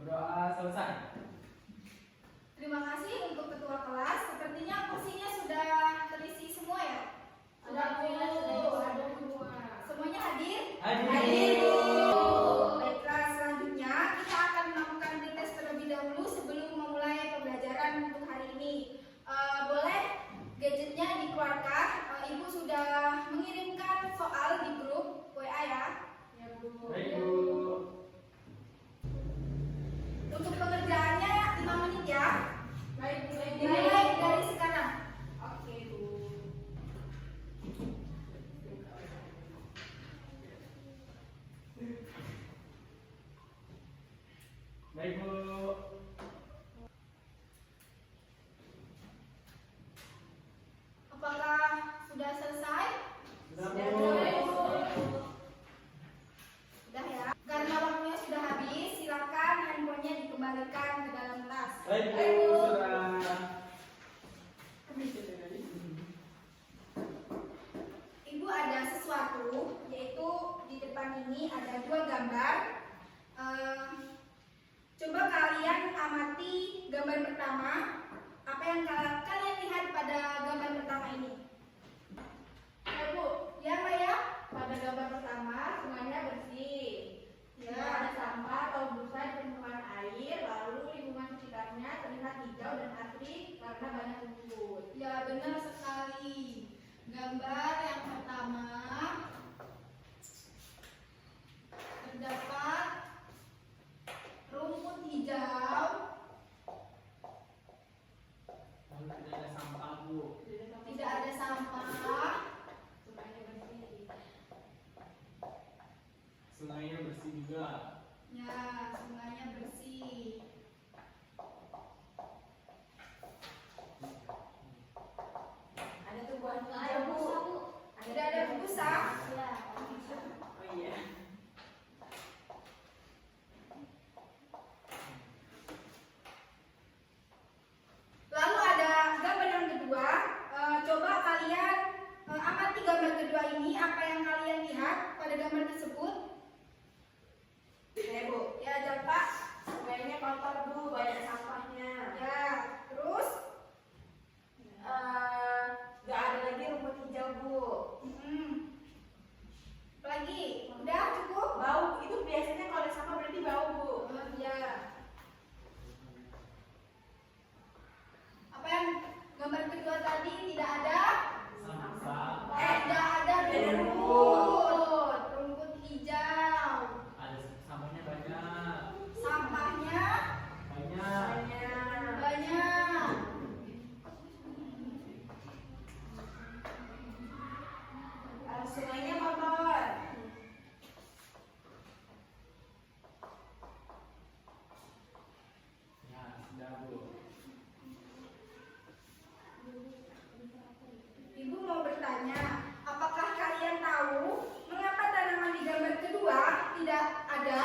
Berdoa selesai. Terima kasih untuk ketua kelas. Sepertinya kursinya sudah terisi semua ya? Alhamdulillah sudah semua. Semuanya hadir? Hadir. Baiklah, selanjutnya kita akan melakukan tes terlebih dahulu sebelum memulai pembelajaran untuk hari ini. Boleh gadgetnya dikeluarkan. Ibu sudah mengirimkan soal di grup WA ya? Ya, Bu. Baik, Bu. Untuk pengerjaannya 5 menit ya. Baik, Bu. Dimulai dari sekarang. Oke, Bu. Baik, Bu. Apakah sudah selesai? Sudah, Sudah, Bu. Bu. Sudah ya. Karena waktunya sudah habis, silakan handphonenya dikembalikan ke dalam tas. Baik, Bu. Sudah. Ibu ada sesuatu, yaitu di depan ini ada 2 gambar. Coba kalian amati gambar pertama. Apa yang kalian lihat pada gambar pertama ini? Ya, Bu. Ya, Mbak ya? Pada gambar pertama, sungainya bersih. Ya. Tidak ada sampah atau busa di permukaan air, lalu lingkungan sekitarnya terlihat hijau dan asri karena banyak rumput. Ya, benar sekali. Gambar yang pertama terdapat rumput hijau, Lalu tidak ada sampah, Bu. tidak ada sampah, Sungainya bersih. Sungainya bersih juga. ya, sungainya bersih. Ada tumbuhan Ada hijau, Bu. busa, tidak ada busa. Ya. Oh iya. Lalu ada gambar yang kedua. Coba kalian amati gambar kedua ini. Apa yang kalian lihat pada gambar tersebut? Ya, Bu. Ya, Jalpa. Sungainya kotor, Bu, banyak sampahnya. Ya, terus? Gak ada lagi rumput hijau, Bu. Lagi, udah cukup? Bau, itu biasanya kalau ada sampah berarti bau, Bu. Ya. Apa yang gambar kedua tadi tidak ada? Sampah. Tidak ada Ada rumput. Rumput hijau. Ada sampahnya banyak. Sampahnya Banyak. Banyak. banyak. Sungainya kotor. Ya, sudah, Bu. Ibu mau bertanya, apakah kalian tahu mengapa tanaman di gambar kedua tidak ada?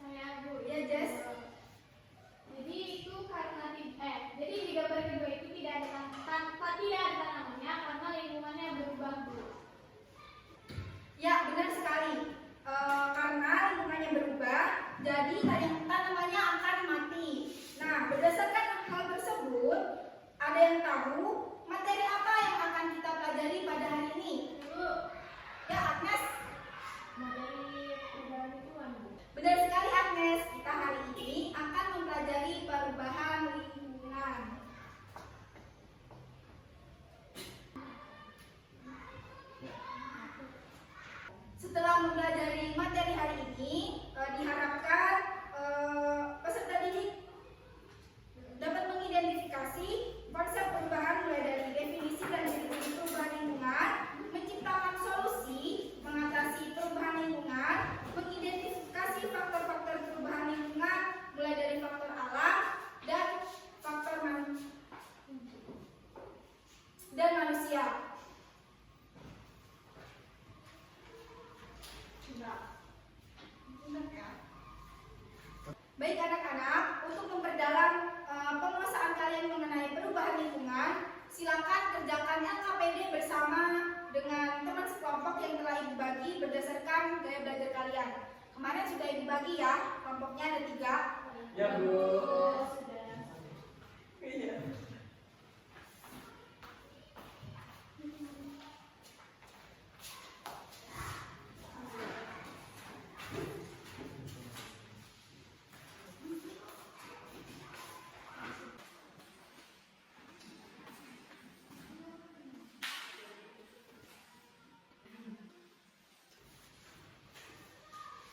Saya Bu, Ya, Jess. jadi itu karena jadi di gambar kedua itu tidak ada tanpa tidak ada tanamannya karena lingkungannya berubah Bu. Ya, benar sekali. Karena lingkungannya berubah, jadi tanamannya akan mati. Nah, berdasarkan hal tersebut, ada yang tahu materi apa yang akan kita pelajari pada hari ini? Bu, Ya, Agnes. materi perubahan lingkungan Bu. Benar sekali, Agnes. Kita hari ini akan mempelajari perubahan lingkungan. Setelah mempelajari materi hari ini, diharapkan peserta didik dapat mengidentifikasi konsep perubahan mulai dari definisi dan definisi perubahan lingkungan, menciptakan solusi mengatasi perubahan lingkungan, mengidentifikasi faktor-faktor perubahan lingkungan mulai dari faktor alam dan faktor manusia. Baik anak-anak, untuk memperdalam penguasaan kalian mengenai perubahan lingkungan, silakan kerjakan LKPD bersama dengan teman sekelompok yang telah Ibu bagi berdasarkan gaya belajar kalian. Kemarin sudah Ibu bagi ya kelompok kelompoknya ada 3. Ya, Bu. Iya.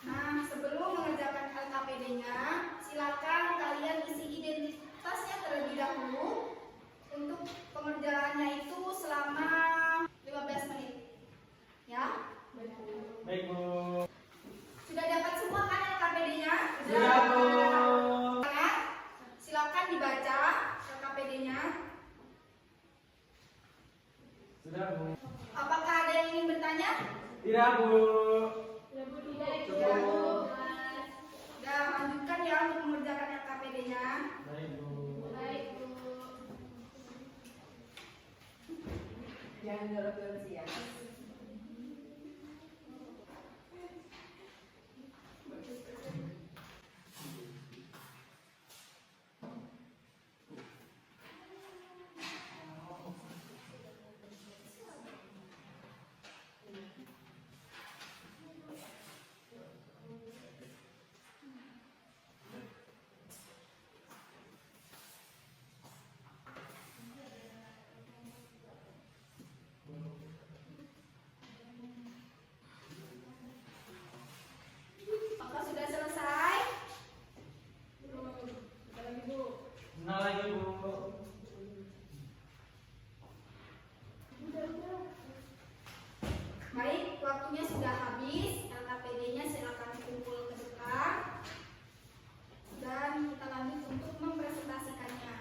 Nah, sebelum mengerjakan LKPD-nya, silakan kalian isi identitasnya terlebih dahulu. Untuk pengerjaannya itu selama 15 menit. Ya? Baik, Bu. Sudah dapat semua kan LKPD-nya? Sudah, Bu. Nah, silakan dibaca LKPD-nya. Sudah, Bu. Apakah ada yang ingin bertanya? Tidak, Bu. Sudah, lanjutkan ya untuk mengerjakan LKPD-nya. Baik, Bu. Jangan dorong-dorong sih ya. Maka sudah selesai. Nah, lagi, Bu. Baik, waktunya sudah habis. LKPD-nya silakan kumpul ke depan. Dan kita lanjut untuk mempresentasikannya.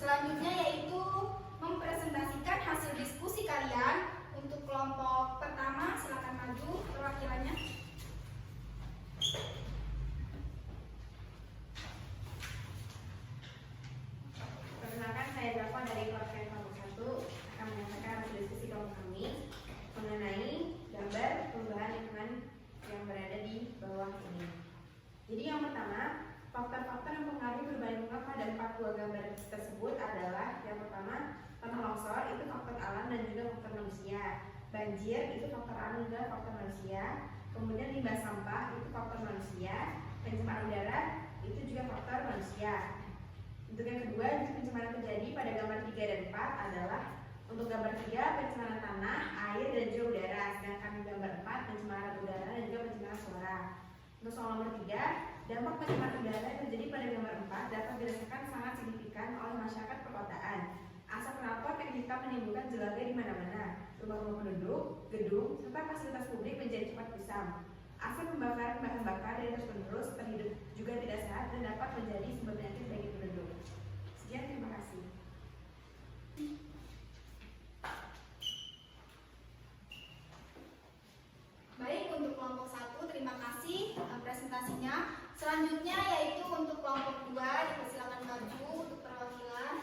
Selanjutnya yaitu mempresentasikan hasil diskusi kalian. Untuk kelompok pertama silakan maju perwakilannya. Perkenalkan, saya Zafar dari kelompok kelompok 1 akan menyampaikan hasil diskusi kelompok kami mengenai gambar perubahan lingkungan yang berada di bawah ini. Jadi yang pertama, faktor-faktor yang mempengaruhi perubahan lingkungan pada 4 buah gambar tersebut adalah yang pertama, tanah longsor itu faktor alam dan juga faktor manusia. Banjir itu faktor alam dan juga faktor manusia. Kemudian limbah sampah itu faktor manusia. Pencemaran udara itu juga faktor manusia. Untuk yang kedua, pencemaran terjadi pada gambar 3 dan 4 adalah untuk gambar 3 pencemaran tanah, air, dan juga udara. Sedangkan gambar 4 pencemaran udara dan juga pencemaran suara. Untuk soal nomor 3, dampak pencemaran udara yang terjadi pada gambar 4 dapat dirasakan sangat signifikan oleh masyarakat perkotaan. Asap knalpot yang hitam menimbulkan jelalnya di mana-mana. Rumah-rumah penduduk, gedung, serta fasilitas publik menjadi cepat kusam. Asap pembakaran bahan bakar yang terus-menerus terhidup juga tidak sehat dan dapat menjadi sumber penyakit bagi penduduk. Sekian, terima kasih. Baik, untuk kelompok 1 terima kasih presentasinya. Selanjutnya yaitu untuk kelompok 2, dipersilakan maju untuk perwakilan.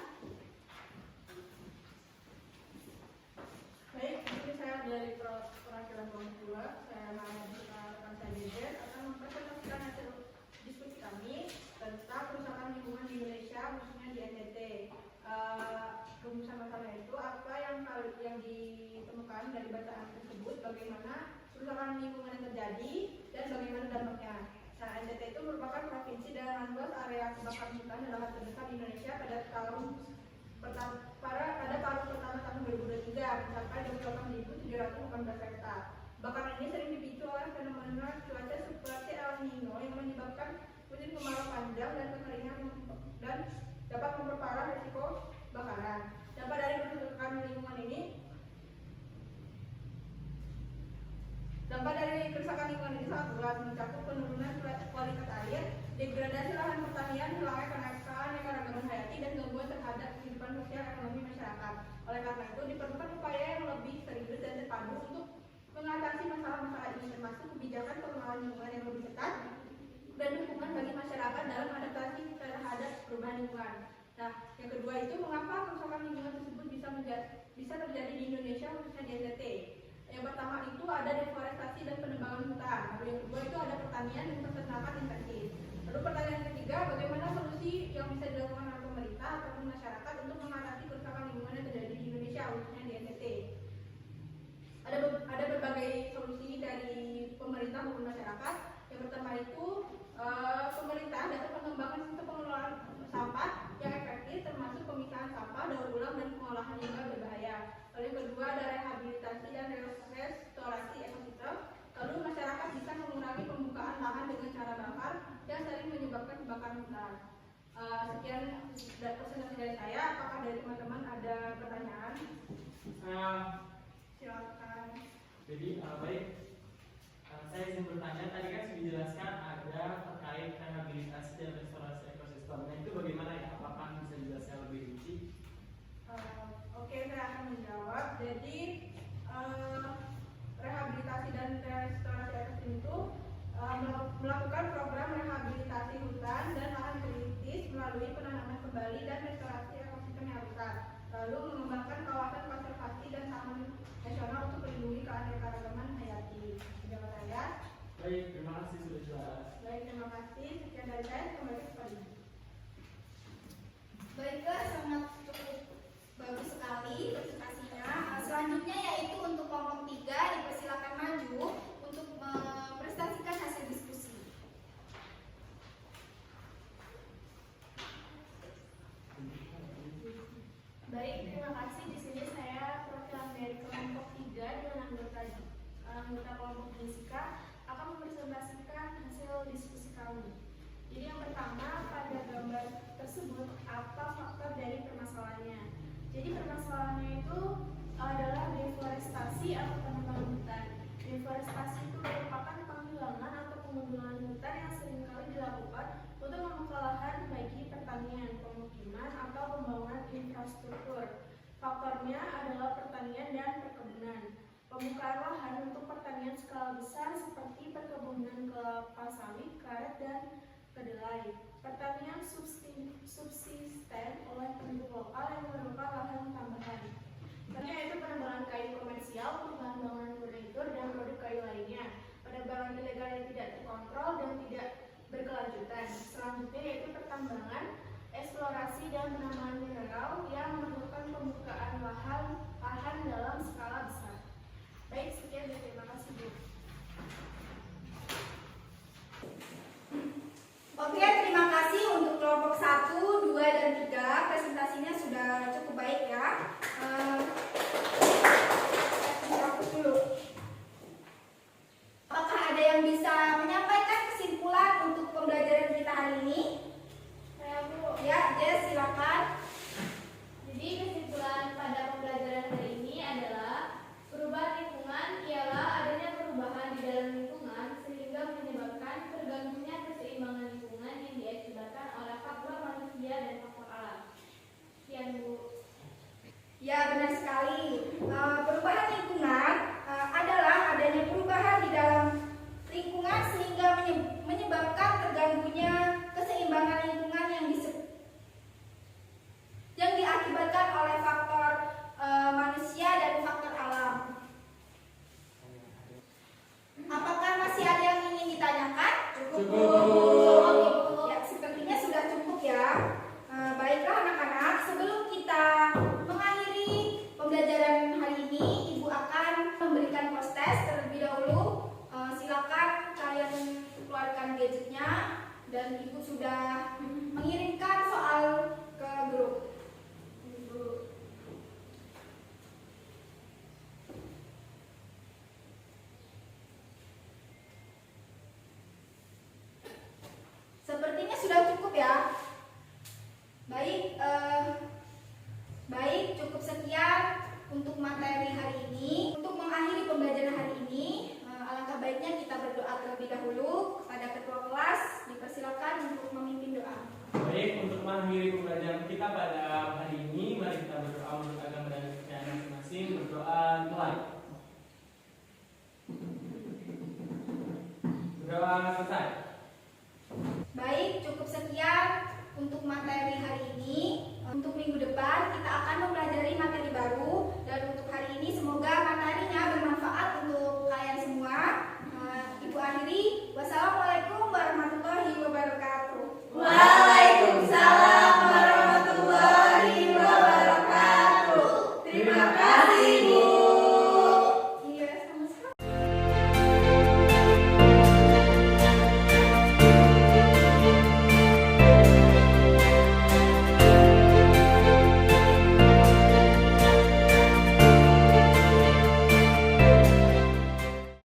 Baik, ini saya dari perwakilan kelompok 2. Saya rekan saya Jejer akan mempresentasikan hasil diskusi kami tentang kerusakan lingkungan di Indonesia, khususnya di NTT. Rumusan masalah itu apa yang ditemukan dari bacaan tersebut, bagaimana kerusakan lingkungan yang terjadi dan bagaimana dampaknya. Nah, NTT itu merupakan provinsi dengan luas area kebakaran hutan dan lahan terbesar di Indonesia pada tahun pertama tahun 2023 mencapai 28.718 hektar. Bakaran ini sering dipicu oleh fenomena cuaca seperti El Nino yang menyebabkan musim kemarau panjang dan kekeringan dan dapat memperparah risiko bakaran. Dampak dari kerusakan lingkungan ini sangat luas, mencakup penurunan kualitas air, degradasi lahan pertanian, hilangnya keanekaragaman hayati, dan gangguan terhadap kehidupan sosial ekonomi masyarakat. Oleh karena itu, diperlukan upaya yang lebih serius dan terpadu untuk mengatasi masalah-masalah ini, termasuk kebijakan pengelolaan lingkungan yang lebih ketat dan dukungan bagi masyarakat dalam adaptasi terhadap perubahan lingkungan. Nah, yang kedua itu mengapa kerusakan lingkungan tersebut bisa terjadi di Indonesia khususnya di NTT. Yang pertama itu ada deforestasi dan penebangan hutan. Lalu yang kedua itu ada pertanian dan peternakan intensif. Lalu pertanyaan ketiga, bagaimana solusi yang bisa dilakukan oleh pemerintah ataupun masyarakat untuk mengatasi kerusakan lingkungan yang terjadi di Indonesia khususnya di NTT. Ada berbagai solusi dari pemerintah maupun masyarakat. Yang pertama itu pemerintah dapat mengembangkan sistem pengelolaan sampah yang efektif, termasuk pemisahan sampah, daur ulang, dan pengolahan limbah berbahaya. Lalu yang kedua ada rehabilitasi dan restorasi ekosistem. Lalu masyarakat bisa mengurangi pembukaan lahan dengan cara bakar yang sering menyebabkan kebakaran hutan. Sekian presentasi dari saya. Apakah dari teman-teman ada pertanyaan? Silakan. Jadi baik, saya ingin bertanya, tadi kan sudah dijelaskan ada terkait rehabilitasi dan restorasi ekosistem. Nah itu bagaimana ya? Apakah bisa dijelaskan lebih rinci? Oke, saya akan menjawab. Jadi rehabilitasi dan restorasi ekosistem itu melakukan program rehabilitasi hutan dan lahan kritis melalui penanaman kembali dan restorasi ekosistem yang rusak. Lalu mengembangkan kawasan konservasi dan taman nasional untuk melindungi keanekaragaman hayati. Penjawab saya. Baik, terima kasih sudah jelas. Baik, terima kasih. Sekian dari saya. Kembali kepada Ibu. Baiklah, sangat cukup bagus sekali presentasinya. Selanjutnya yaitu untuk kelompok 3 dipersilakan maju untuk mempresentasikan hasil diskusi. Baik, terima kasih. Di sini saya perwakilan dari kelompok 3 dengan anggota kelompok fisika akan mempresentasikan hasil diskusi kami. Jadi yang pertama, pada gambar tersebut apa faktor dari permasalahannya? Jadi permasalahannya itu adalah deforestasi atau penebangan hutan. Deforestasi itu merupakan penghilangan atau pemungutan hutan yang seringkali dilakukan untuk membuka lahan bagi pertanian, pemukiman, atau pembangunan infrastruktur. Faktornya adalah pertanian dan perkebunan. Pembukaan lahan untuk pertanian skala besar seperti perkebunan kelapa sawit, karet, dan kedelai. Pertanian subsisten oleh penduduk lokal yang memerlukan lahan tambahan. Selanjutnya yaitu penebangan kayu komersial untuk bahan bangunan furnitur dan produk kayu lainnya. Penebangan ilegal yang tidak terkontrol dan tidak berkelanjutan. Selanjutnya yaitu pertambangan, eksplorasi, dan penambangan mineral yang memerlukan pembukaan lahan dalam skala besar. Baik, sekian dan terima kasih, Bu. Oke, terima kasih untuk kelompok 1, 2, dan 3. Presentasinya sudah cukup baik ya. Fokus dulu. Apakah ada yang bisa menyampaikan kesimpulan untuk pembelajaran kita hari ini? Saya Bu. Ya, Jess, silakan. Jadi kesimpulan pada pembelajaran hari ini adalah perubahan lingkungan ialah adanya perubahan di dalam lingkungan sehingga menyebabkan terganggunya keseimbangan lingkungan yang diakibatkan oleh faktor manusia dan faktor alam. Sekian, Bu. Ya, benar sekali. Perubahan lingkungan adalah adanya perubahan di dalam lingkungan sehingga menyebabkan terganggunya keseimbangan lingkungan yang diakibatkan oleh faktor manusia dan faktor alam. Apakah masih ada yang ingin ditanyakan? Cukup. Ya, sepertinya sudah cukup ya. Baiklah anak-anak, sebelum kita mengakhiri pembelajaran hari ini, Ibu akan memberikan post-test terlebih dahulu. Silakan kalian keluarkan gadgetnya dan Ibu sudah mengirimkan soal ke grup. Sepertinya sudah cukup ya. Baik, cukup sekian untuk materi hari ini. Untuk mengakhiri pembelajaran hari ini, alangkah baiknya kita berdoa terlebih dahulu kepada ketua kelas. Dipersilakan untuk memimpin doa. Baik, untuk mengakhiri pembelajaran kita pada hari ini, mari kita berdoa menurut agama dan kepercayaan masing-masing. Berdoa mulai. Berdoa selesai.